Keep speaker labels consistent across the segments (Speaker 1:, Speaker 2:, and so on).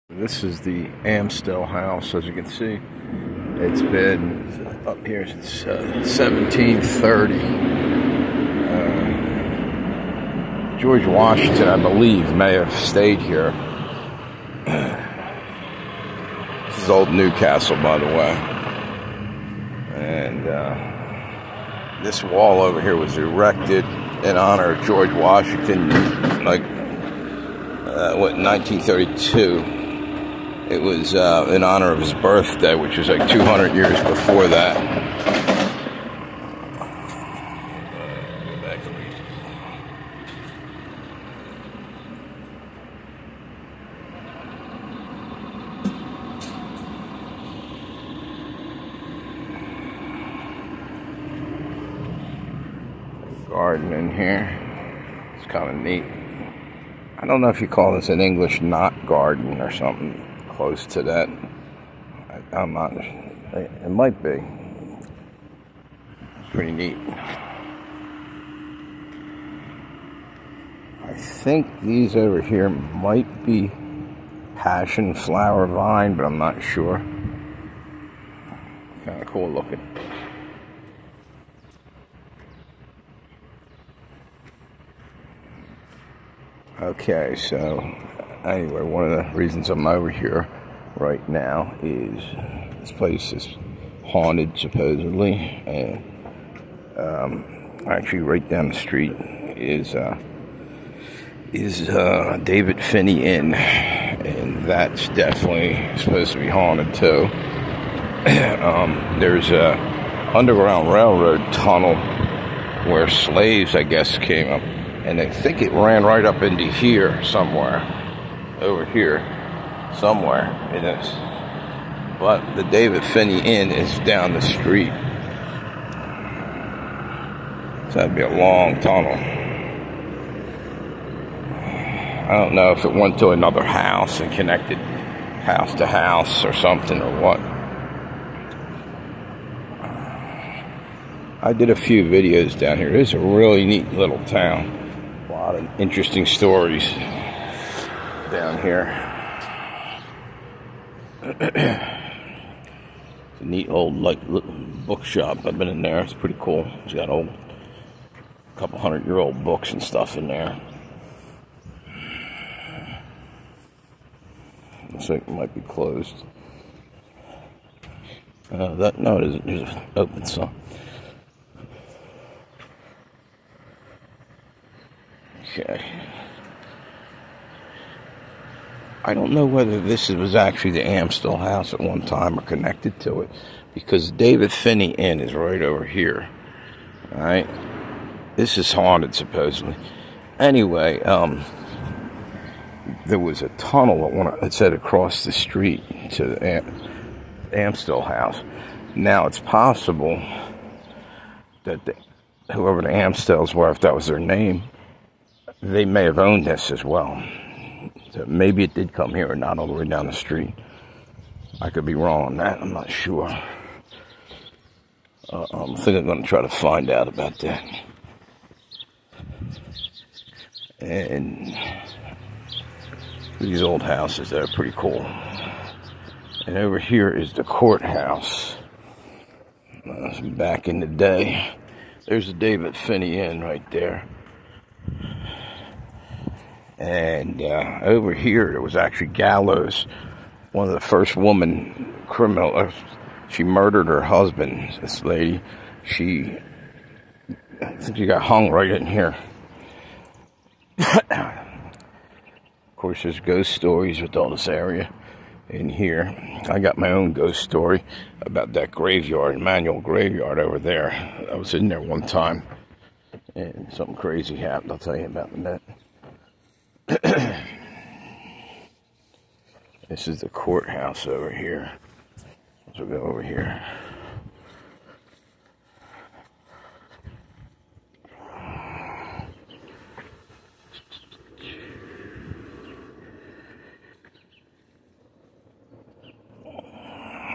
Speaker 1: This is the Amstel house, as you can see. It's been up here since 1730. George Washington, I believe, may have stayed here. This is old Newcastle, by the way. And this wall over here was erected in honor of George Washington, like, 1932. It was in honor of his birthday, which was like 200 years before that. Garden in here. It's kind of neat. I don't know if you call this an English knot garden or something close to that. I'm not. It might be. It's pretty neat. I think these over here might be passion flower vine, but I'm not sure. Kind of cool looking. Okay, so anyway, one of the reasons I'm over here right now is this place is haunted, supposedly, and actually right down the street is David Finney Inn, and that's definitely supposed to be haunted too. There's a Underground Railroad tunnel where slaves, I guess, came up. And I think it ran right up into here somewhere. Over here. Somewhere it is. But the David Finney Inn is down the street. So that'd be a long tunnel. I don't know if it went to another house and connected house to house or something or what. I did a few videos down here. It's a really neat little town. A lot of interesting stories down here. It's a neat old bookshop. I've been in there. It's pretty cool. It's got old, couple 100-year-old books and stuff in there. Looks like it might be closed. No, it isn't. There's an open sign. Okay. I don't know whether this was actually the Amstel house at one time or connected to it, because David Finney Inn is right over here. Alright? This is haunted, supposedly. Anyway, there was a tunnel that said across the street to the Amstel house. Now, it's possible that whoever the Amstels were, if that was their name, they may have owned this as well. So maybe it did come here and not all the way down the street. I could be wrong on that. I'm not sure. I think I'm going to try to find out about that. And these old houses, they're pretty cool. And over here is the courthouse. Back in the day. There's the David Finney Inn right there. And over here, there was actually Gallows, one of the first woman criminal. She murdered her husband, this lady. I think she got hung right in here. Of course, there's ghost stories with all this area in here. I got my own ghost story about that graveyard, Manual Graveyard over there. I was in there one time, and something crazy happened. I'll tell you about in a minute. This is the courthouse over here. So we'll go over here.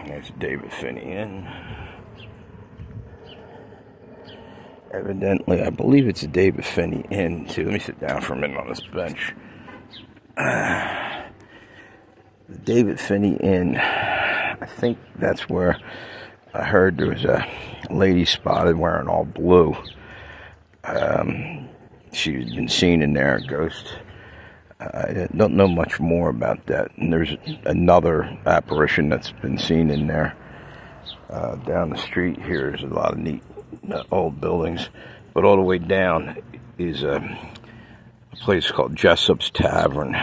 Speaker 1: There's David Finney Inn. Evidently, I believe it's a David Finney Inn, too. Let me sit down for a minute on this bench. the David Finney Inn. I think that's where I heard there was a lady spotted wearing all blue. She's been seen in there, a ghost. I don't know much more about that. And there's another apparition that's been seen in there. Down the street here, there's a lot of neat old buildings. But all the way down is a place called Jessup's Tavern.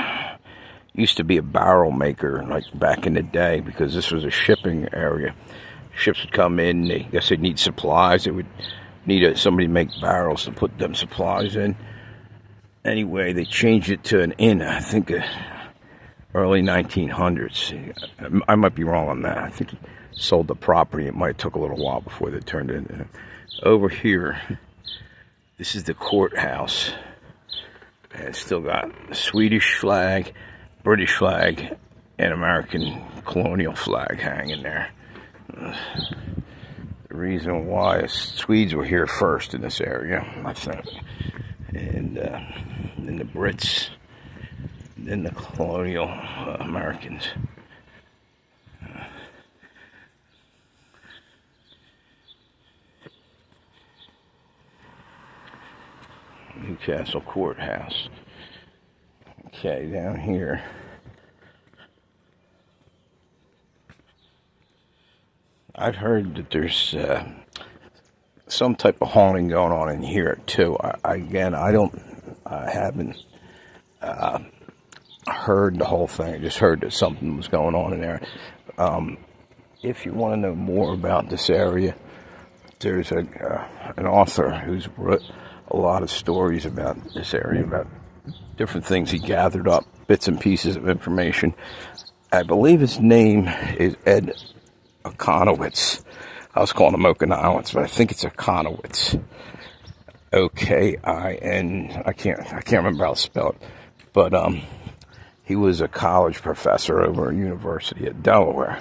Speaker 1: Used to be a barrel maker, like back in the day, because this was a shipping area. Ships would come in, I guess they'd need supplies. They would need somebody to make barrels to put them supplies in. Anyway, they changed it to an inn, I think early 1900s. I might be wrong on that. I think he sold the property. It might have took a little while before they turned it into. Over here, this is the courthouse. And it's still got the Swedish flag, British flag, and American colonial flag hanging there. The reason why is Swedes were here first in this area, I think. And then the Brits, then the colonial Americans. Newcastle Courthouse. Okay, down here. I've heard that there's some type of haunting going on in here too. I haven't heard the whole thing. I just heard that something was going on in there. If you want to know more about this area, there's an author who's wrote a lot of stories about this area, about different things he gathered up, bits and pieces of information. I believe his name is Ed Okonowitz. I was calling him Okonowitz, but I think it's Okonowitz. O-K-I-N. I can't remember how to spell it. But he was a college professor over at University of Delaware,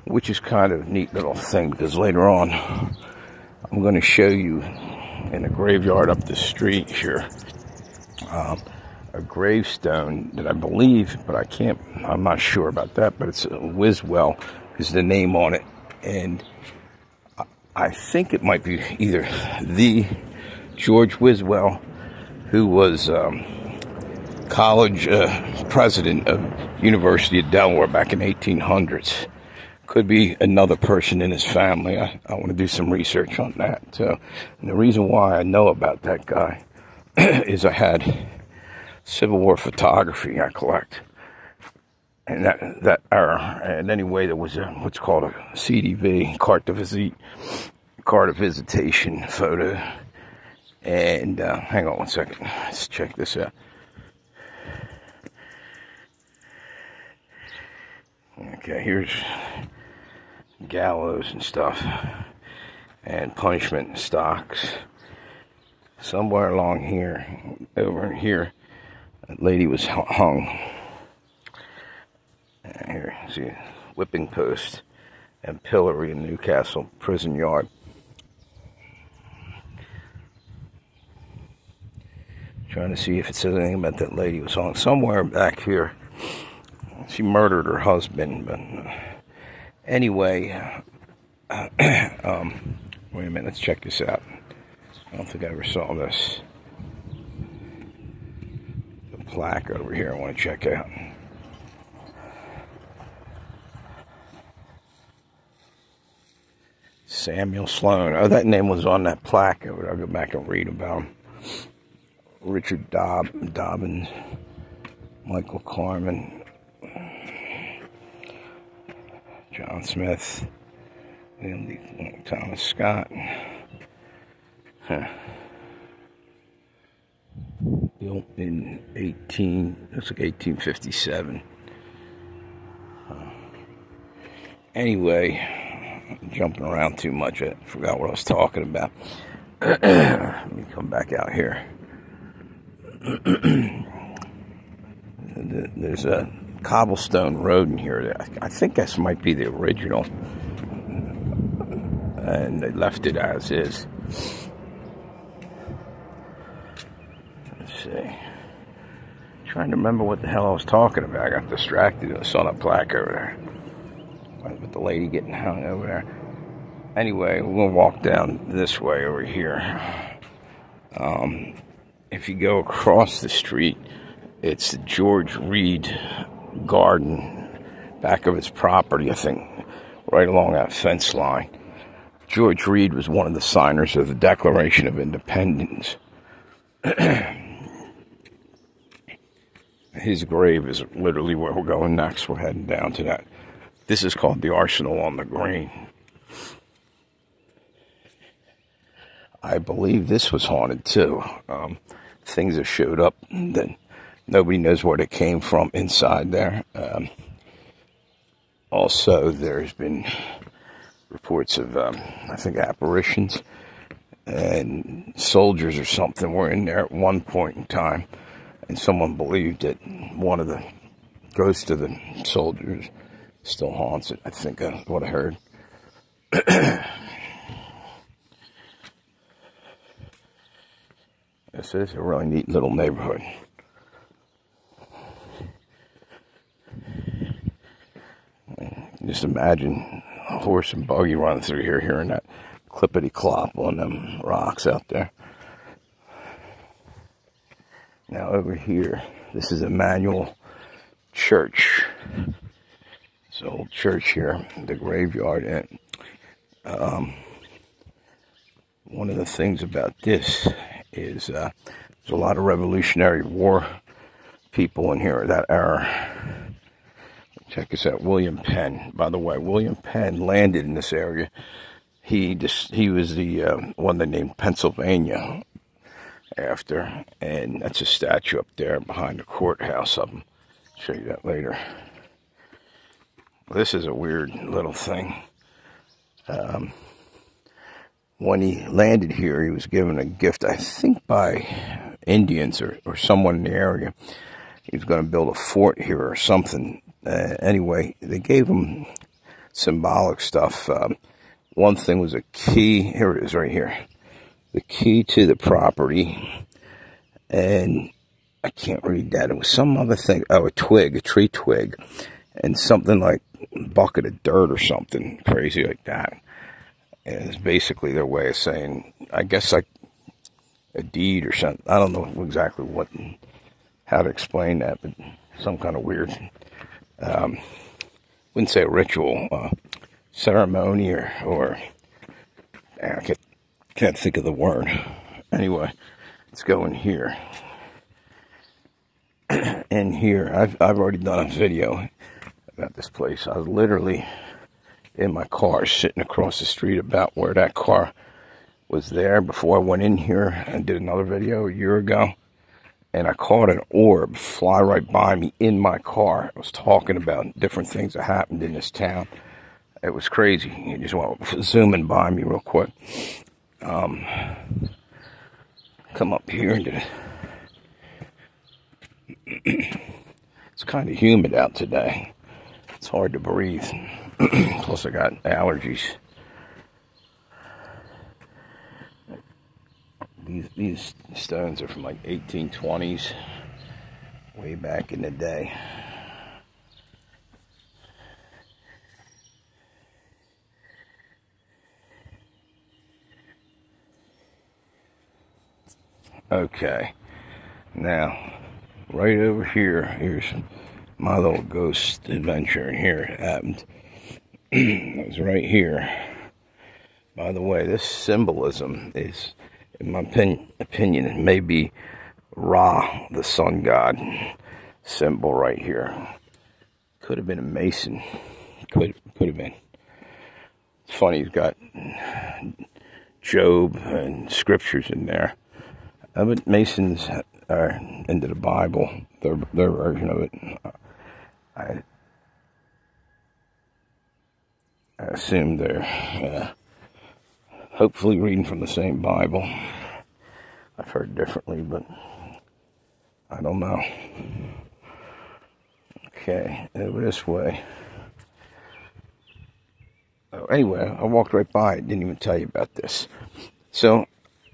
Speaker 1: which is kind of a neat little thing, because later on I'm going to show you in a graveyard up the street here a gravestone that I believe, but I'm not sure about that, but it's a Wiswell is the name on it, and I think it might be either the George Wiswell, who was college president of University of Delaware back in 1800s. Could be another person in his family. I want to do some research on that. So, and the reason why I know about that guy is I had Civil War photography I collect. And that era. And anyway, there was what's called a CDV, carte de visitation photo. And hang on one second. Let's check this out. Okay, here's gallows and stuff, and punishment stocks. Somewhere along here, over here, that lady was hung. And here, see, whipping post and pillory in Newcastle prison yard. Trying to see if it says anything about that lady who was hung. Somewhere back here, she murdered her husband, but anyway, wait a minute, let's check this out. I don't think I ever saw this. The plaque over here I want to check out. Samuel Sloan. Oh, that name was on that plaque. I'll go back and read about him. Richard Dobbins, Michael Carmen, John Smith, William D. Thomas Scott. Built in 1857. Anyway, jumping around too much. I forgot what I was talking about. Let me come back out here. There's a cobblestone road in here. I think this might be the original, and they left it as is. Let's see. Trying to remember what the hell I was talking about. I got distracted. I saw that plaque over there with the lady getting hung over there. Anyway, we're going to walk down this way over here. If you go across the street, it's the George Reed Garden, back of his property, I think, right along that fence line. George Reed was one of the signers of the Declaration of Independence. His grave is literally where we're going next. We're heading down to that. This is called the Arsenal on the Green. I believe this was haunted too. Things have showed up that nobody knows where they came from inside there. Also, there's been reports of, I think, apparitions and soldiers or something were in there at one point in time. And someone believed that one of the ghosts of the soldiers still haunts it. I think that's what I heard. This is a really neat little neighborhood. Just imagine a horse and buggy running through here, hearing that clippity-clop on them rocks out there. Now over here, this is Emmanuel Church. It's an old church here, the graveyard. And one of the things about this is there's a lot of Revolutionary War people in here at that era. Check this out, William Penn. By the way, William Penn landed in this area. He was the one they named Pennsylvania after, and that's a statue up there behind the courthouse. I'll show you that later. This is a weird little thing. When he landed here, he was given a gift, I think by Indians or someone in the area. He was going to build a fort here or something. Anyway, they gave him symbolic stuff. One thing was a key. Here it is right here. The key to the property. And I can't read that. It was some other thing. Oh, a twig, a tree twig. And something like a bucket of dirt or something crazy like that. And it's basically their way of saying, I guess, like a deed or something. I don't know exactly how to explain that, but some kind of weird, wouldn't say a ritual, ceremony or I can't think of the word. Anyway, let's go in here. In here, I've already done a video about this place. I was literally in my car sitting across the street about where that car was there before I went in here and did another video a year ago. And I caught an orb fly right by me in my car. I was talking about different things that happened in this town. It was crazy. You just want to zooming by me real quick. Come up here and it's kind of humid out today. It's hard to breathe. Plus I got allergies. These stones are from like 1820s, way back in the day. Okay, now right over here, here's my little ghost adventure, and here it happened. It was right here. By the way, this symbolism is, in my opinion, it may be Ra, the sun god symbol right here. Could have been a Mason. Could have been. It's funny, he's got Job and scriptures in there. But Masons are into the Bible, their version of it. I assume they're hopefully reading from the same Bible. I've heard differently, but I don't know. Okay, over this way. Oh, anyway, I walked right by it. Didn't even tell you about this. So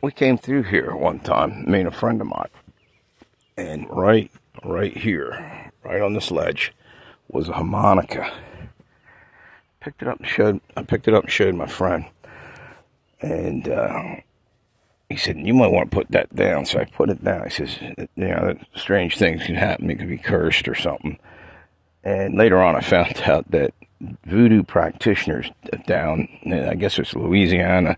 Speaker 1: we came through here one time, me and a friend of mine, and right right here, right on this ledge, was a harmonica. I picked it up and showed my friend, and he said, "You might want to put that down." So I put it down. He says, that strange things can happen. It could be cursed or something. And later on, I found out that voodoo practitioners down, I guess it's Louisiana,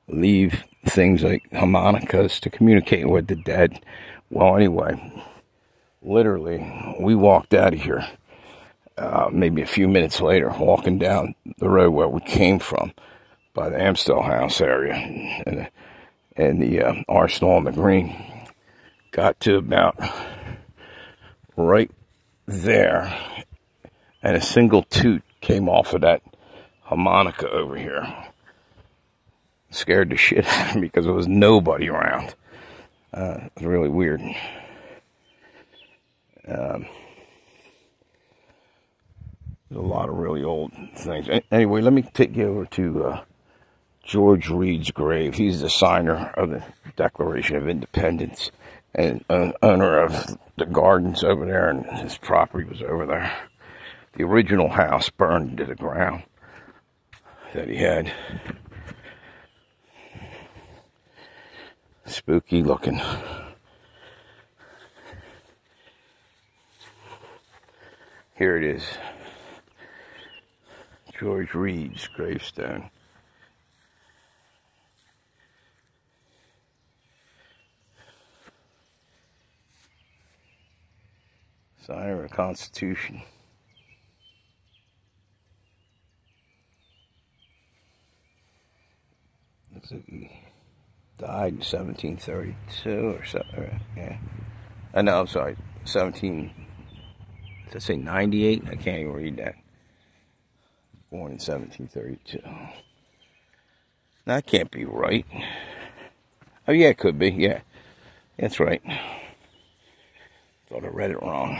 Speaker 1: leave things like harmonicas to communicate with the dead. Well, anyway, literally, we walked out of here maybe a few minutes later, walking down the road where we came from by the Amstel House area and the Arsenal on the Green. Got to about right there, and a single toot came off of that harmonica over here. Scared the shit out of me because there was nobody around. It was really weird. There's a lot of really old things. Anyway, let me take you over to George Reed's grave. He's the signer of the Declaration of Independence and owner of the gardens over there, and his property was over there. The original house burned to the ground that he had. Spooky looking. Here it is. George Reed's gravestone. Signer of the Constitution. Looks like he died in 1732 or something. Yeah. No, I'm sorry. 17. Did I say 98? I can't even read that. Born in 1732. That can't be right. Oh, yeah, it could be. Yeah. That's right. Thought I read it wrong.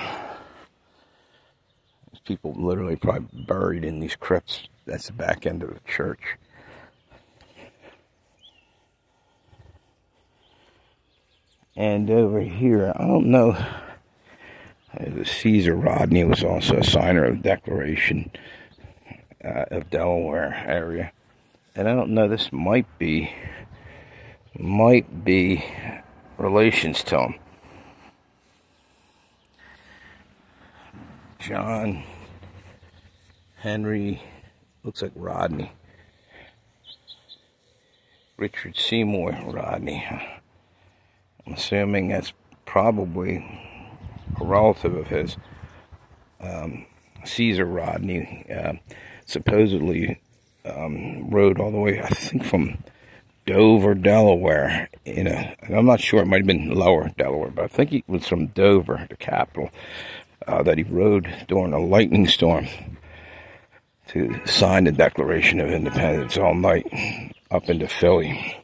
Speaker 1: There's people literally probably buried in these crypts. That's the back end of the church. And over here, I don't know. Caesar Rodney was also a signer of the Declaration of Delaware area. And I don't know, this might be relations to him. John Henry, looks like Rodney. Richard Seymour Rodney. I'm assuming that's probably a relative of his. Caesar Rodney supposedly rode all the way, I think, from Dover, Delaware. And I'm not sure, it might have been Lower Delaware, but I think it was from Dover, the capital, that he rode during a lightning storm to sign the Declaration of Independence all night up into Philly.